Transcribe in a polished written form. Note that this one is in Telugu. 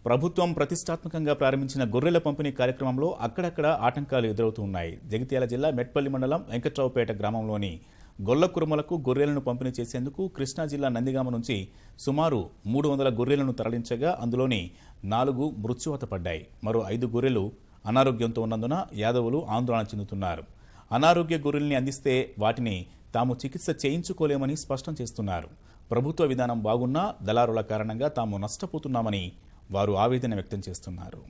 ప్రభుత్వం ప్రతిష్టాత్మకంగా ప్రారంభించిన గొర్రెల పంపిణీ కార్యక్రమంలో అక్కడక్కడ ఆటంకాలు ఎదురవుతూ ఉన్నాయి. జగిత్యాల జిల్లా మెట్పల్లి మండలం వెంకట్రావుపేట గ్రామంలోని గొల్ల కురుమలకు గొర్రెలను పంపిణీ చేసేందుకు కృష్ణా జిల్లా నందిగామ నుంచి సుమారు 300 గొర్రెలను తరలించగా అందులోని 4 మృత్యువాత పడ్డాయి. మరో 5 గొర్రెలు అనారోగ్యంతో ఉన్నందున యాదవులు ఆందోళన చెందుతున్నారు. అనారోగ్య గొర్రెల్ని అందిస్తే వాటిని తాము చికిత్స చేయించుకోలేమని స్పష్టం చేస్తున్నారు. ప్రభుత్వ విధానం బాగున్నా దళారుల కారణంగా తాము నష్టపోతున్నామని వారు ఆవేదన వ్యక్తం చేస్తున్నారు.